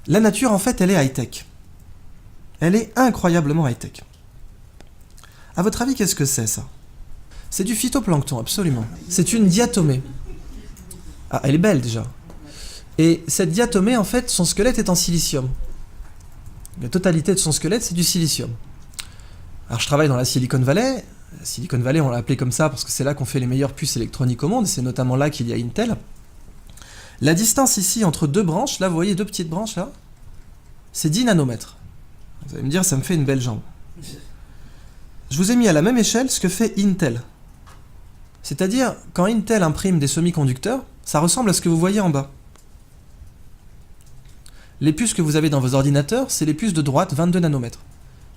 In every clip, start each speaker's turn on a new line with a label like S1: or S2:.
S1: La nature, en fait, elle est high-tech. Elle est incroyablement high-tech. À votre avis, qu'est-ce que c'est, ça? C'est du phytoplancton, absolument. C'est une diatomée. Ah, elle est belle, déjà. Et cette diatomée, en fait, son squelette est en silicium. La totalité de son squelette, c'est du silicium. Alors, je travaille dans la Silicon Valley. La Silicon Valley, on l'a appelé comme ça parce que c'est là qu'on fait les meilleures puces électroniques au monde, et c'est notamment là qu'il y a Intel. La distance ici entre deux branches, là, vous voyez deux petites branches, là, c'est 10 nanomètres. Vous allez me dire, ça me fait une belle jambe. Je vous ai mis à la même échelle ce que fait Intel. C'est-à-dire, quand Intel imprime des semi-conducteurs, ça ressemble à ce que vous voyez en bas. Les puces que vous avez dans vos ordinateurs, c'est les puces de droite, 22 nanomètres.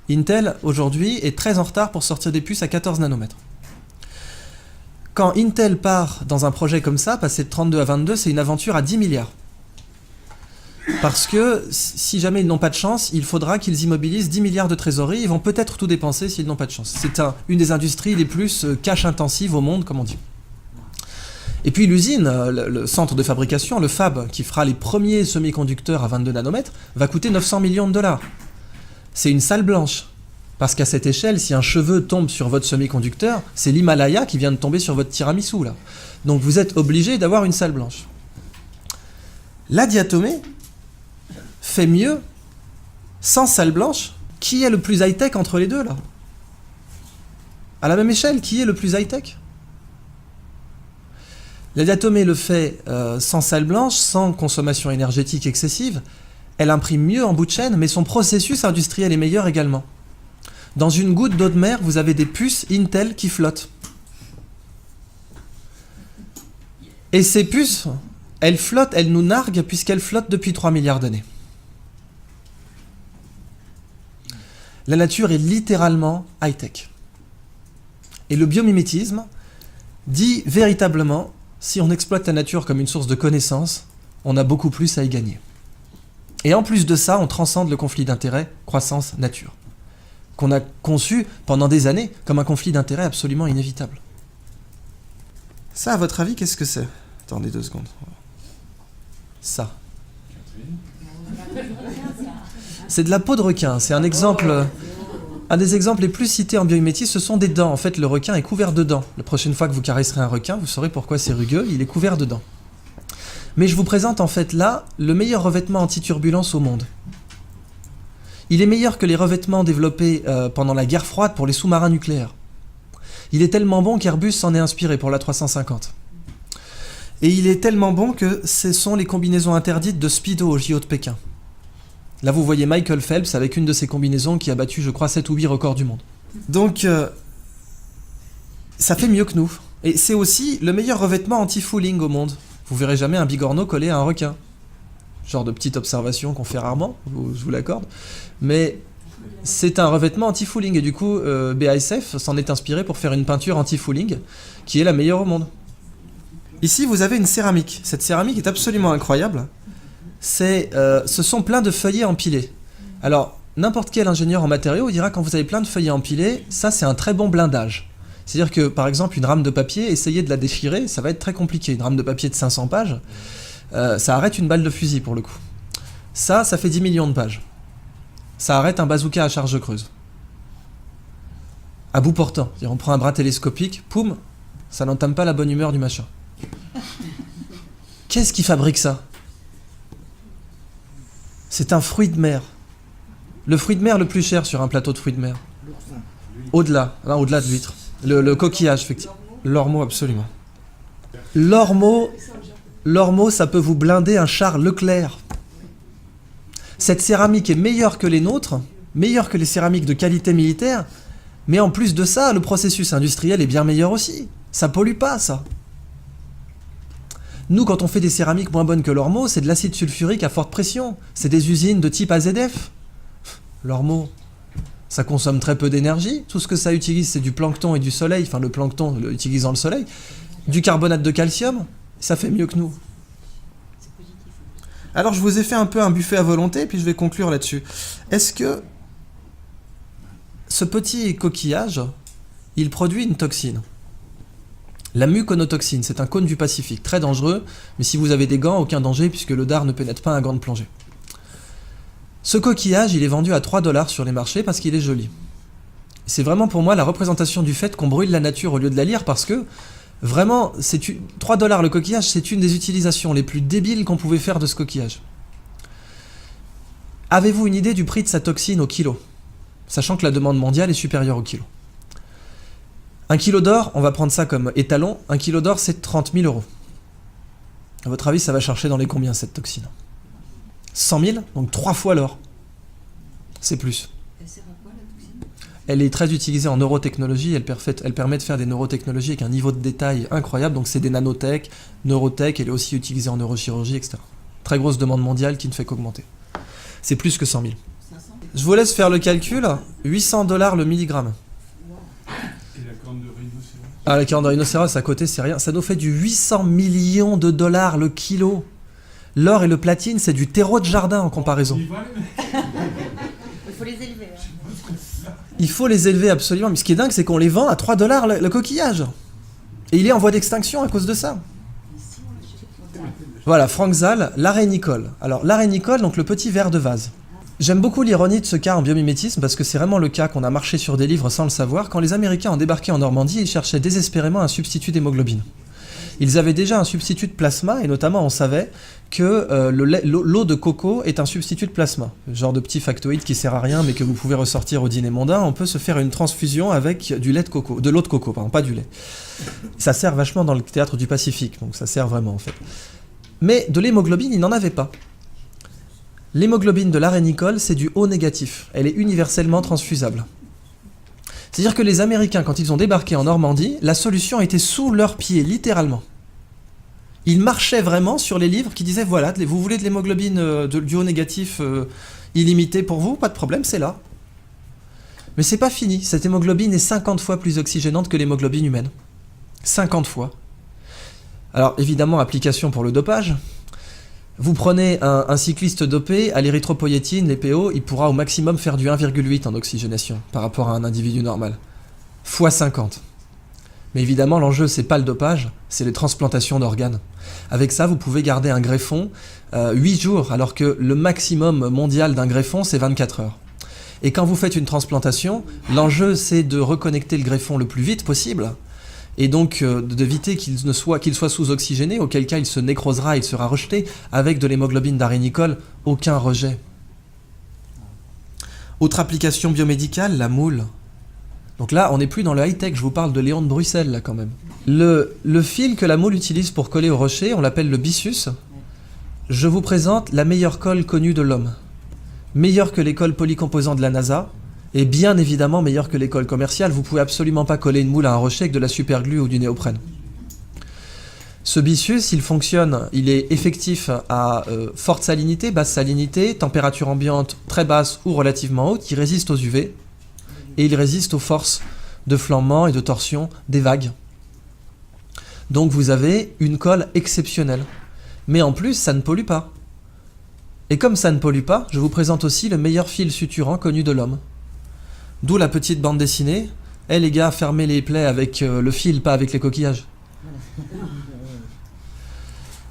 S1: Intel, aujourd'hui, est très en retard pour sortir des puces à 14 nanomètres. Quand Intel part dans un projet comme ça, passer de 32 à 22, c'est une aventure à 10 milliards. Parce que si jamais ils n'ont pas de chance, il faudra qu'ils immobilisent 10 milliards de trésorerie. Ils vont peut-être tout dépenser s'ils n'ont pas de chance. C'est une des industries les plus cash-intensives au monde, comme on dit. Et puis l'usine, le centre de fabrication, le fab, qui fera les premiers semi-conducteurs à 22 nanomètres, va coûter 900 millions de dollars. C'est une salle blanche. Parce qu'à cette échelle, si un cheveu tombe sur votre semi-conducteur, c'est l'Himalaya qui vient de tomber sur votre tiramisu, là. Donc vous êtes obligé d'avoir une salle blanche. La diatomée fait mieux sans salle blanche. Qui est le plus high-tech entre les deux, là? À la même échelle, qui est le plus high-tech? La diatomée le fait sans salle blanche, sans consommation énergétique excessive. Elle imprime mieux en bout de chaîne, mais son processus industriel est meilleur également. Dans une goutte d'eau de mer, vous avez des puces Intel qui flottent. Et ces puces, elles flottent, elles nous narguent, puisqu'elles flottent depuis 3 milliards d'années. La nature est littéralement high-tech. Et le biomimétisme dit véritablement, si on exploite la nature comme une source de connaissances, on a beaucoup plus à y gagner. Et en plus de ça, on transcende le conflit d'intérêts croissance-nature, qu'on a conçu pendant des années comme un conflit d'intérêts absolument inévitable. Ça, à votre avis, qu'est-ce que c'est? Attendez 2 secondes. Ça. C'est de la peau de requin. C'est un exemple... Un des exemples les plus cités en biomimétisme, ce sont des dents. En fait, le requin est couvert de dents. La prochaine fois que vous caresserez un requin, vous saurez pourquoi c'est rugueux, il est couvert de dents. Mais je vous présente en fait là le meilleur revêtement anti-turbulence au monde. Il est meilleur que les revêtements développés pendant la guerre froide pour les sous-marins nucléaires. Il est tellement bon qu'Airbus s'en est inspiré pour l'A350. Et il est tellement bon que ce sont les combinaisons interdites de Speedo au JO de Pékin. Là, vous voyez Michael Phelps avec une de ses combinaisons qui a battu, je crois, 7 ou 8 records du monde. Donc, ça fait mieux que nous. Et c'est aussi le meilleur revêtement anti-fouling au monde. Vous verrez jamais un bigorneau collé à un requin. Genre de petite observation qu'on fait rarement, je vous l'accorde. Mais c'est un revêtement anti-fouling. Et du coup, BASF s'en est inspiré pour faire une peinture anti-fouling qui est la meilleure au monde. Ici, vous avez une céramique. Cette céramique est absolument incroyable. Ce sont plein de feuillets empilés. Alors, n'importe quel ingénieur en matériaux vous dira quand vous avez plein de feuillets empilés, ça c'est un très bon blindage. C'est-à-dire que, par exemple, une rame de papier, essayer de la déchirer, ça va être très compliqué. Une rame de papier de 500 pages, ça arrête une balle de fusil pour le coup. Ça fait 10 millions de pages. Ça arrête un bazooka à charge creuse. À bout portant. C'est-à-dire on prend un bras télescopique, poum, ça n'entame pas la bonne humeur du machin. Qu'est-ce qui fabrique ça ? C'est un fruit de mer. Le fruit de mer le plus cher sur un plateau de fruits de mer. Au-delà de l'huître. Le coquillage, effectivement. L'ormeau, absolument. L'ormeau, ça peut vous blinder un char Leclerc. Cette céramique est meilleure que les nôtres, meilleure que les céramiques de qualité militaire, mais en plus de ça, le processus industriel est bien meilleur aussi. Ça pollue pas, ça. Nous, quand on fait des céramiques moins bonnes que l'ormeau, c'est de l'acide sulfurique à forte pression. C'est des usines de type AZF. L'ormeau, ça consomme très peu d'énergie. Tout ce que ça utilise, c'est du plancton et du soleil. Enfin, le plancton utilisant le soleil. Du carbonate de calcium. Ça fait mieux que nous. Alors, je vous ai fait un peu un buffet à volonté, puis je vais conclure là-dessus. Est-ce que ce petit coquillage, il produit une toxine ? La muconotoxine, c'est un cône du Pacifique, très dangereux, mais si vous avez des gants, aucun danger puisque le dard ne pénètre pas un gant de plongée. Ce coquillage, il est vendu à 3 $ sur les marchés parce qu'il est joli. C'est vraiment pour moi la représentation du fait qu'on brûle la nature au lieu de la lire, parce que vraiment, 3 $ le coquillage, c'est une des utilisations les plus débiles qu'on pouvait faire de ce coquillage. Avez-vous une idée du prix de sa toxine au kilo? Sachant que la demande mondiale est supérieure au kilo. 1 kilo d'or, on va prendre ça comme étalon, 1 kilo d'or c'est 30 000 €. À votre avis, ça va chercher dans les combien cette toxine? 100 000, donc 3 fois l'or. C'est plus.
S2: Elle sert à quoi, la toxine?
S1: Elle est très utilisée en neurotechnologie, elle permet de faire des neurotechnologies avec un niveau de détail incroyable, donc c'est des nanotech, neurotech, elle est aussi utilisée en neurochirurgie, etc. Très grosse demande mondiale qui ne fait qu'augmenter. C'est plus que 100 000.
S2: 500?
S1: Je vous laisse faire le calcul, 800 $ le milligramme.
S3: Et la corne de rhinocéros?
S1: Ah, la corne de rhinocéros à côté, c'est rien. Ça nous fait du 800 millions de $ le kilo. L'or et le platine, c'est du terreau de jardin en comparaison.
S3: Il va, les mecs.
S2: Il faut les élever. Hein.
S1: Il faut les élever absolument. Mais ce qui est dingue, c'est qu'on les vend à 3 $ le coquillage. Et il est en voie d'extinction à cause de ça. Voilà, Frank Zal, l'arénicole. Alors, l'arénicole, donc le petit ver de vase. J'aime beaucoup l'ironie de ce cas en biomimétisme parce que c'est vraiment le cas qu'on a marché sur des livres sans le savoir. Quand les Américains ont débarqué en Normandie, ils cherchaient désespérément un substitut d'hémoglobine. Ils avaient déjà un substitut de plasma, et notamment on savait que l'eau de coco est un substitut de plasma. Genre de petit factoïde qui sert à rien mais que vous pouvez ressortir au dîner mondain. On peut se faire une transfusion avec du lait de coco, de l'eau de coco, pardon, pas du lait. Ça sert vachement dans le théâtre du Pacifique, donc ça sert vraiment en fait. Mais de l'hémoglobine, il n'en avait pas. L'hémoglobine de l'arénicole, c'est du O négatif. Elle est universellement transfusable. C'est-à-dire que les Américains, quand ils ont débarqué en Normandie, la solution était sous leurs pieds, littéralement. Ils marchaient vraiment sur les livres qui disaient, voilà, vous voulez de l'hémoglobine du O négatif illimité pour vous? Pas de problème, c'est là. Mais c'est pas fini. Cette hémoglobine est 50 fois plus oxygénante que l'hémoglobine humaine. 50 fois. Alors, évidemment, application pour le dopage. Vous prenez un cycliste dopé à l'érythropoïétine, l'EPO, il pourra au maximum faire du 1,8 en oxygénation par rapport à un individu normal. Fois 50. Mais évidemment, l'enjeu, c'est pas le dopage, c'est les transplantations d'organes. Avec ça, vous pouvez garder un greffon 8 jours, alors que le maximum mondial d'un greffon, c'est 24 heures. Et quand vous faites une transplantation, l'enjeu, c'est de reconnecter le greffon le plus vite possible, et donc d'éviter qu'il soit sous-oxygéné, auquel cas il se nécrosera, il sera rejeté. Avec de l'hémoglobine d'arénicole, aucun rejet. Autre application biomédicale, la moule. Donc là, on n'est plus dans le high-tech, je vous parle de Léon de Bruxelles, là, quand même. Le fil que la moule utilise pour coller au rocher, on l'appelle le byssus. Je vous présente la meilleure colle connue de l'homme. Meilleure que les colles polycomposants de la NASA, et bien évidemment meilleure que les colles commerciales. Vous pouvez absolument pas coller une moule à un rocher avec de la superglue ou du néoprène. Ce byssus, il fonctionne, il est effectif à forte salinité, basse salinité, température ambiante très basse ou relativement haute, il résiste aux UV, et il résiste aux forces de flambement et de torsion des vagues. Donc vous avez une colle exceptionnelle. Mais en plus, ça ne pollue pas. Et comme ça ne pollue pas, je vous présente aussi le meilleur fil suturant connu de l'homme. D'où la petite bande dessinée. Les gars, fermez les plaies avec le fil, pas avec les coquillages.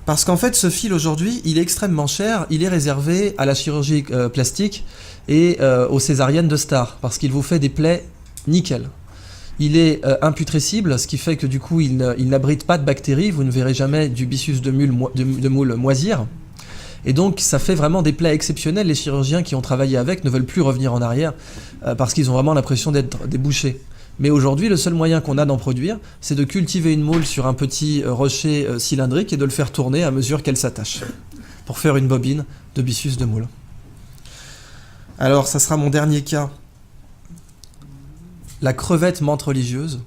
S1: Parce qu'en fait, ce fil aujourd'hui, il est extrêmement cher. Il est réservé à la chirurgie plastique et aux césariennes de stars. Parce qu'il vous fait des plaies nickel. Il est imputrescible, ce qui fait que du coup, il n'abrite pas de bactéries. Vous ne verrez jamais du byssus de moule moisir. Et donc, ça fait vraiment des plaies exceptionnelles. Les chirurgiens qui ont travaillé avec ne veulent plus revenir en arrière parce qu'ils ont vraiment l'impression d'être des bouchers. Mais aujourd'hui, le seul moyen qu'on a d'en produire, c'est de cultiver une moule sur un petit rocher cylindrique et de le faire tourner à mesure qu'elle s'attache pour faire une bobine de byssus de moule. Alors, ça sera mon dernier cas. La crevette menthe religieuse.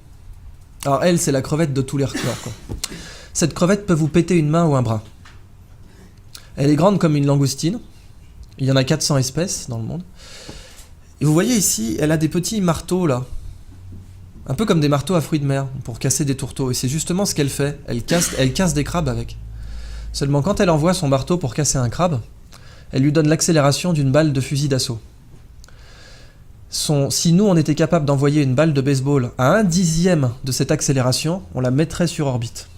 S1: Alors, elle, c'est la crevette de tous les records, quoi. Cette crevette peut vous péter une main ou un bras. Elle est grande comme une langoustine. Il y en a 400 espèces dans le monde. Et vous voyez ici, elle a des petits marteaux là. Un peu comme des marteaux à fruits de mer pour casser des tourteaux. Et c'est justement ce qu'elle fait. Elle casse des crabes avec. Seulement quand elle envoie son marteau pour casser un crabe, elle lui donne l'accélération d'une balle de fusil d'assaut. Si nous on était capable d'envoyer une balle de baseball à 1/10 de cette accélération, on la mettrait sur orbite.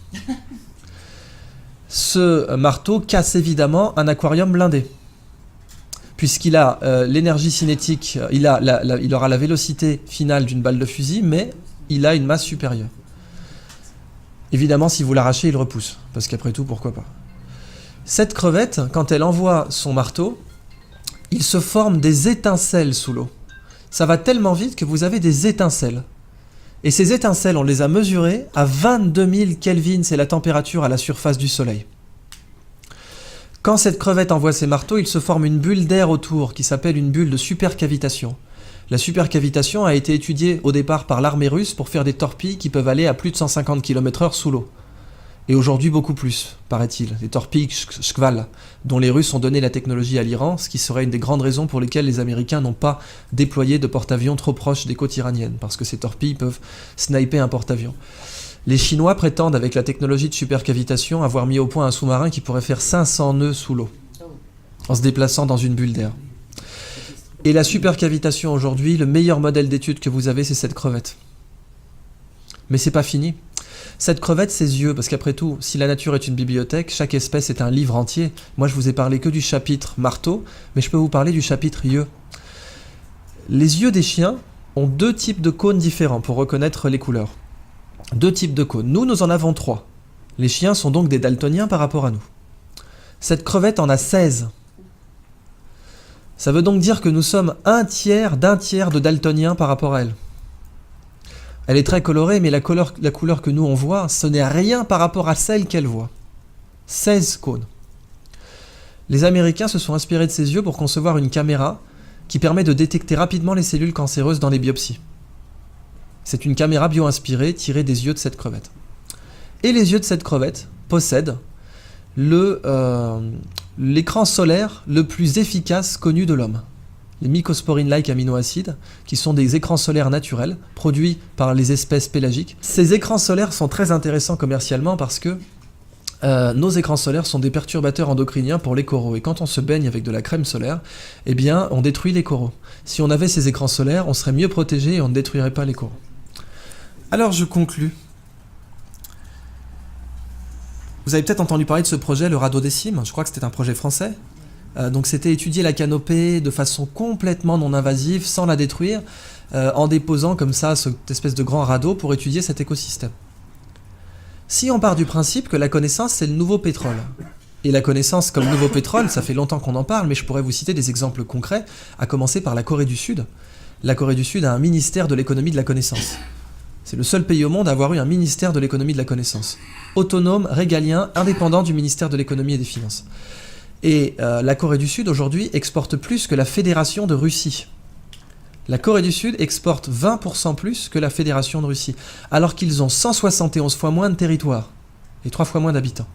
S1: Ce marteau casse évidemment un aquarium blindé. puisqu'il a l'énergie cinétique, il aura la vélocité finale d'une balle de fusil, mais il a une masse supérieure. Évidemment, si vous l'arrachez, il repousse, parce qu'après tout, pourquoi pas. Cette crevette, quand elle envoie son marteau, il se forme des étincelles sous l'eau. Ça va tellement vite que vous avez des étincelles. Et ces étincelles, on les a mesurées à 22 000 Kelvin, c'est la température à la surface du Soleil. Quand cette crevette envoie ses marteaux, il se forme une bulle d'air autour qui s'appelle une bulle de supercavitation. La supercavitation a été étudiée au départ par l'armée russe pour faire des torpilles qui peuvent aller à plus de 150 km/h sous l'eau. Et aujourd'hui beaucoup plus, paraît-il. Des torpilles Shkval, dont les Russes ont donné la technologie à l'Iran, ce qui serait une des grandes raisons pour lesquelles les Américains n'ont pas déployé de porte-avions trop proches des côtes iraniennes, parce que ces torpilles peuvent sniper un porte-avions. Les Chinois prétendent, avec la technologie de supercavitation, avoir mis au point un sous-marin qui pourrait faire 500 nœuds sous l'eau, en se déplaçant dans une bulle d'air. Et la supercavitation aujourd'hui, le meilleur modèle d'étude que vous avez, c'est cette crevette. Mais c'est pas fini. Cette crevette, ses yeux, parce qu'après tout, si la nature est une bibliothèque, chaque espèce est un livre entier. Moi, je vous ai parlé que du chapitre marteau, mais je peux vous parler du chapitre yeux. Les yeux des chiens ont 2 types de cônes différents pour reconnaître les couleurs. 2 types de cônes. Nous en avons 3. Les chiens sont donc des daltoniens par rapport à nous. Cette crevette en a 16. Ça veut donc dire que nous sommes un tiers d'un tiers de daltoniens par rapport à elle. Elle est très colorée, mais la couleur que nous on voit, ce n'est rien par rapport à celle qu'elle voit. 16 cônes. Les Américains se sont inspirés de ses yeux pour concevoir une caméra qui permet de détecter rapidement les cellules cancéreuses dans les biopsies. C'est une caméra bio-inspirée tirée des yeux de cette crevette. Et les yeux de cette crevette possèdent l'écran solaire le plus efficace connu de l'homme. Les mycosporine-like aminoacides, qui sont des écrans solaires naturels, produits par les espèces pélagiques. Ces écrans solaires sont très intéressants commercialement parce que nos écrans solaires sont des perturbateurs endocriniens pour les coraux. Et quand on se baigne avec de la crème solaire, eh bien, on détruit les coraux. Si on avait ces écrans solaires, on serait mieux protégé et on ne détruirait pas les coraux. Alors, je conclus. Vous avez peut-être entendu parler de ce projet, le radeau des cimes. Je crois que c'était un projet français. Donc c'était étudier la canopée de façon complètement non invasive, sans la détruire, en déposant comme ça cette espèce de grand radeau pour étudier cet écosystème. Si on part du principe que la connaissance c'est le nouveau pétrole, et la connaissance comme nouveau pétrole, ça fait longtemps qu'on en parle, mais je pourrais vous citer des exemples concrets, à commencer par la Corée du Sud. La Corée du Sud a un ministère de l'économie de la connaissance. C'est le seul pays au monde à avoir eu un ministère de l'économie de la connaissance. Autonome, régalien, indépendant du ministère de l'économie et des finances. Et la Corée du Sud, aujourd'hui, exporte plus que la Fédération de Russie. La Corée du Sud exporte 20% plus que la Fédération de Russie, alors qu'ils ont 171 fois moins de territoire et 3 fois moins d'habitants.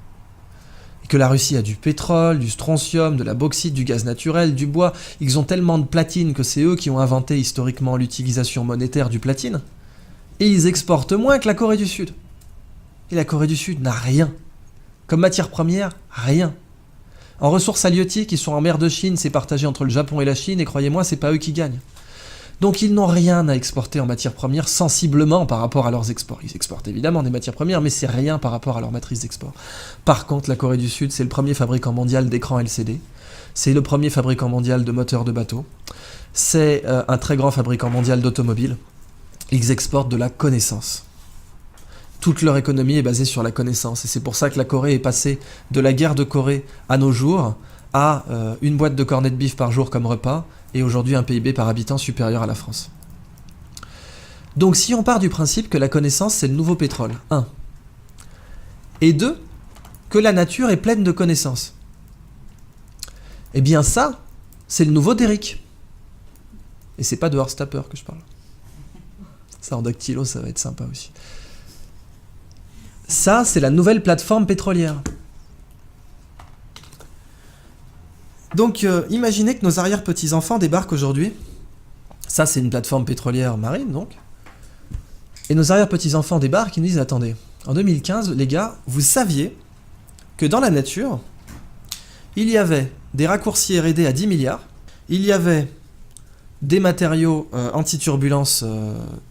S1: Et que la Russie a du pétrole, du strontium, de la bauxite, du gaz naturel, du bois. Ils ont tellement de platine que c'est eux qui ont inventé historiquement l'utilisation monétaire du platine. Et ils exportent moins que la Corée du Sud. Et la Corée du Sud n'a rien. Comme matière première, rien. En ressources halieutiques, ils sont en mer de Chine, c'est partagé entre le Japon et la Chine, et croyez-moi, c'est pas eux qui gagnent. Donc ils n'ont rien à exporter en matière première sensiblement par rapport à leurs exports. Ils exportent évidemment des matières premières, mais c'est rien par rapport à leur matrice d'export. Par contre, la Corée du Sud, c'est le premier fabricant mondial d'écrans LCD, c'est le premier fabricant mondial de moteurs de bateaux, c'est un très grand fabricant mondial d'automobiles. Ils exportent de la connaissance. Toute leur économie est basée sur la connaissance. Et c'est pour ça que la Corée est passée de la guerre de Corée à nos jours à une boîte de cornets de bif par jour comme repas, et aujourd'hui un PIB par habitant supérieur à la France. Donc si on part du principe que la connaissance c'est le nouveau pétrole, 1. Et 2, que la nature est pleine de connaissances. Eh bien ça, c'est le nouveau Derrick. Et c'est pas de Horstapper que je parle. Ça en dactylo, ça va être sympa aussi. Ça, c'est la nouvelle plateforme pétrolière. Donc, imaginez que nos arrière-petits-enfants débarquent aujourd'hui. Ça, c'est une plateforme pétrolière marine, donc. Et nos arrière-petits-enfants débarquent et nous disent, attendez, en 2015, les gars, vous saviez que dans la nature, il y avait des raccourcis R&D à 10 milliards, il y avait des matériaux anti-turbulence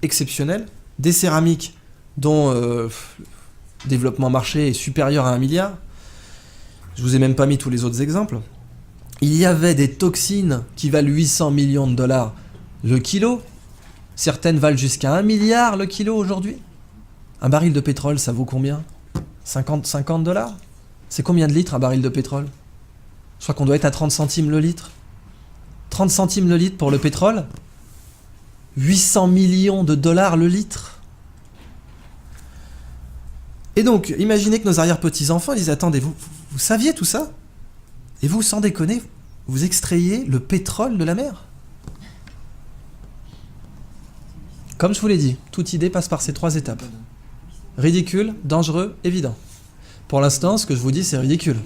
S1: exceptionnels, des céramiques dont le développement marché est supérieur à 1 milliard. Je vous ai même pas mis tous les autres exemples. il y avait des toxines qui valent 800 millions de dollars le kilo. Certaines valent jusqu'à 1 milliard le kilo aujourd'hui. Un baril de pétrole, ça vaut combien? 50 dollars? C'est combien de litres un baril de pétrole? Je crois qu'on doit être à 30 centimes le litre. 30 centimes le litre pour le pétrole. 800 millions de dollars le litre. Et donc, imaginez que nos arrière-petits-enfants disent « Attendez, vous saviez tout ça? Et vous, sans déconner, vous extrayez le pétrole de la mer ?» Comme je vous l'ai dit, toute idée passe par ces 3 étapes. Ridicule, dangereux, évident. Pour l'instant, ce que je vous dis, c'est ridicule.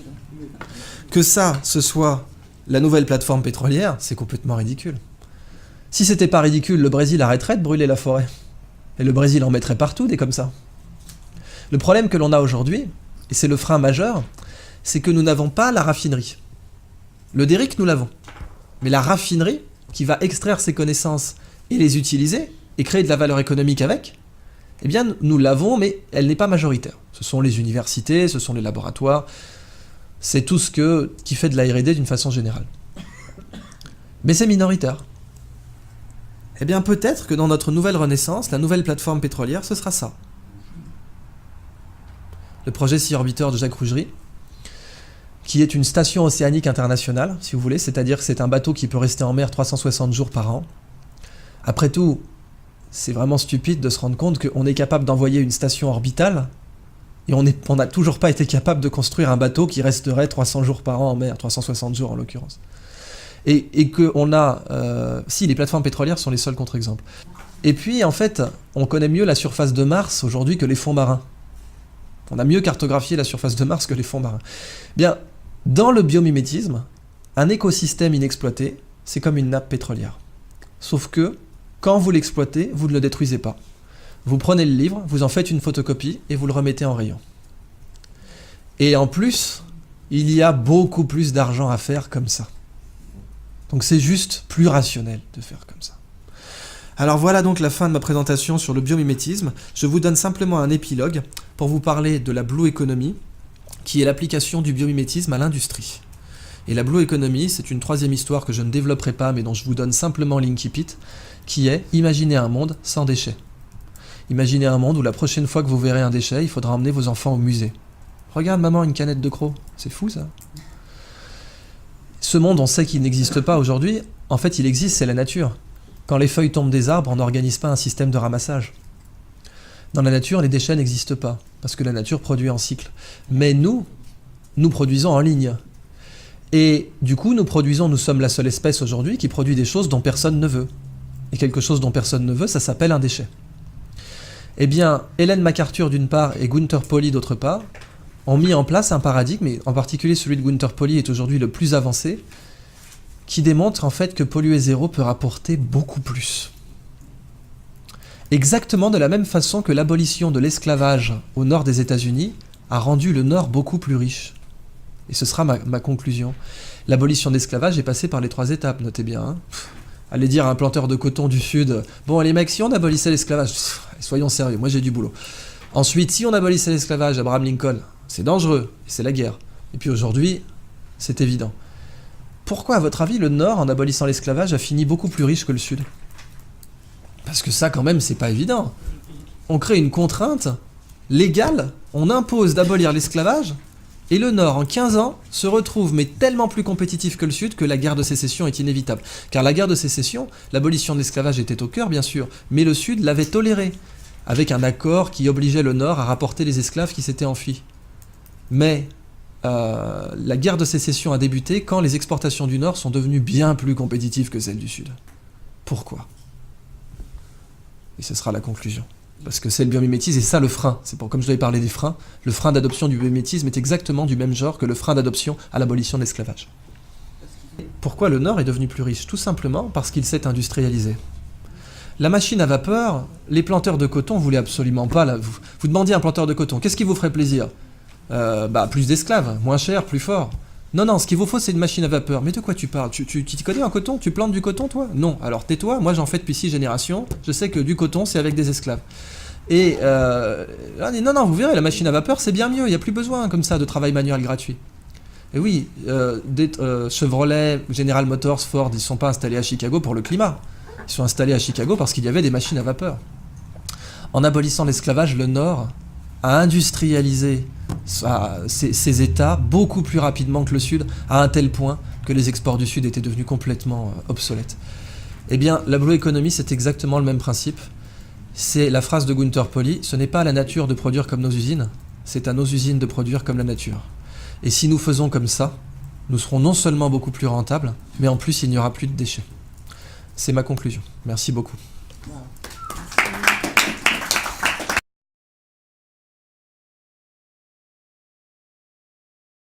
S1: Que ça, ce soit la nouvelle plateforme pétrolière, c'est complètement ridicule. Si c'était pas ridicule, le Brésil arrêterait de brûler la forêt. Et le Brésil en mettrait partout, des comme ça. Le problème que l'on a aujourd'hui, et c'est le frein majeur, c'est que nous n'avons pas la raffinerie. Le derrick, nous l'avons. Mais la raffinerie, qui va extraire ces connaissances et les utiliser, et créer de la valeur économique avec, eh bien, nous l'avons, mais elle n'est pas majoritaire. Ce sont les universités, ce sont les laboratoires, c'est tout ce qui fait de la R&D d'une façon générale. Mais c'est minoritaire. Eh bien, peut-être que dans notre nouvelle renaissance, la nouvelle plateforme pétrolière, ce sera ça. Le projet Sea Orbiter de Jacques Rougerie, qui est une station océanique internationale, si vous voulez, c'est-à-dire que c'est un bateau qui peut rester en mer 360 jours par an. Après tout, c'est vraiment stupide de se rendre compte qu'on est capable d'envoyer une station orbitale et on n'a toujours pas été capable de construire un bateau qui resterait 300 jours par an en mer, 360 jours en l'occurrence. Et qu'on a... si, les plateformes pétrolières sont les seuls contre-exemples. Et puis, en fait, on connaît mieux la surface de Mars aujourd'hui que les fonds marins. On a mieux cartographié la surface de Mars que les fonds marins. Bien, dans le biomimétisme, un écosystème inexploité, c'est comme une nappe pétrolière. Sauf que, quand vous l'exploitez, vous ne le détruisez pas. Vous prenez le livre, vous en faites une photocopie et vous le remettez en rayon. Et en plus, il y a beaucoup plus d'argent à faire comme ça. Donc c'est juste plus rationnel de faire comme ça. Alors voilà donc la fin de ma présentation sur le biomimétisme. Je vous donne simplement un épilogue pour vous parler de la Blue Economy, qui est l'application du biomimétisme à l'industrie. Et la Blue Economy, c'est une 3e histoire que je ne développerai pas, mais dont je vous donne simplement l'incipit, qui est « Imaginez un monde sans déchets ». Imaginez un monde où la prochaine fois que vous verrez un déchet, il faudra emmener vos enfants au musée. Regarde maman, une canette de croc. C'est fou ça. Ce monde, on sait qu'il n'existe pas aujourd'hui. En fait, il existe, c'est la nature. Quand les feuilles tombent des arbres, on n'organise pas un système de ramassage. Dans la nature, les déchets n'existent pas, parce que la nature produit en cycle. Mais nous produisons en ligne. Et du coup, nous sommes la seule espèce aujourd'hui qui produit des choses dont personne ne veut. Et quelque chose dont personne ne veut, ça s'appelle un déchet. Eh bien, Hélène MacArthur d'une part et Gunther Pauli d'autre part ont mis en place un paradigme, et en particulier celui de Gunther Pauli est aujourd'hui le plus avancé, qui démontre en fait que polluer zéro peut rapporter beaucoup plus. Exactement de la même façon que l'abolition de l'esclavage au nord des États-Unis a rendu le nord beaucoup plus riche. Et ce sera ma conclusion. L'abolition de l'esclavage est passée par les 3 étapes, notez bien. Hein. Allez dire à un planteur de coton du Sud, « Bon les mecs, si on abolissait l'esclavage, soyons sérieux, moi j'ai du boulot. Ensuite, si on abolissait l'esclavage, Abraham Lincoln, c'est dangereux, c'est la guerre. Et puis aujourd'hui, c'est évident. Pourquoi, à votre avis, le Nord, en abolissant l'esclavage, a fini beaucoup plus riche que le Sud? Parce que ça, quand même, c'est pas évident. On crée une contrainte légale, on impose d'abolir l'esclavage, et le Nord, en 15 ans, se retrouve mais tellement plus compétitif que le Sud que la guerre de sécession est inévitable. Car la guerre de sécession, l'abolition de l'esclavage était au cœur, bien sûr, mais le Sud l'avait toléré, avec un accord qui obligeait le Nord à rapporter les esclaves qui s'étaient enfuis. Mais la guerre de sécession a débuté quand les exportations du Nord sont devenues bien plus compétitives que celles du Sud. Pourquoi? Et ce sera la conclusion. Parce que c'est le biomimétisme, et ça le frein. C'est pour, comme je vous avais parlé des freins, le frein d'adoption du biomimétisme est exactement du même genre que le frein d'adoption à l'abolition de l'esclavage. Pourquoi le Nord est devenu plus riche? Tout simplement parce qu'il s'est industrialisé. La machine à vapeur, les planteurs de coton voulaient absolument pas... Vous demandiez à un planteur de coton, qu'est-ce qui vous ferait plaisir? Plus d'esclaves, moins cher, plus fort. Non, ce qu'il vous faut, c'est une machine à vapeur. Mais de quoi tu parles? Tu t'y connais en coton? Tu plantes du coton, toi? Non. Alors tais-toi, moi j'en fais depuis 6 générations. Je sais que du coton, c'est avec des esclaves. Et non, vous verrez, la machine à vapeur, c'est bien mieux. Il n'y a plus besoin, comme ça, de travail manuel gratuit. Et oui, Chevrolet, General Motors, Ford, ils ne sont pas installés à Chicago pour le climat. Ils sont installés à Chicago parce qu'il y avait des machines à vapeur. En abolissant l'esclavage, le Nord a industrialisé ses États beaucoup plus rapidement que le Sud, à un tel point que les exports du Sud étaient devenus complètement obsolètes. Eh bien, la Blue Economy, c'est exactement le même principe. C'est la phrase de Gunther Pauli, ce n'est pas à la nature de produire comme nos usines, c'est à nos usines de produire comme la nature. Et si nous faisons comme ça, nous serons non seulement beaucoup plus rentables, mais en plus il n'y aura plus de déchets. C'est ma conclusion. Merci beaucoup.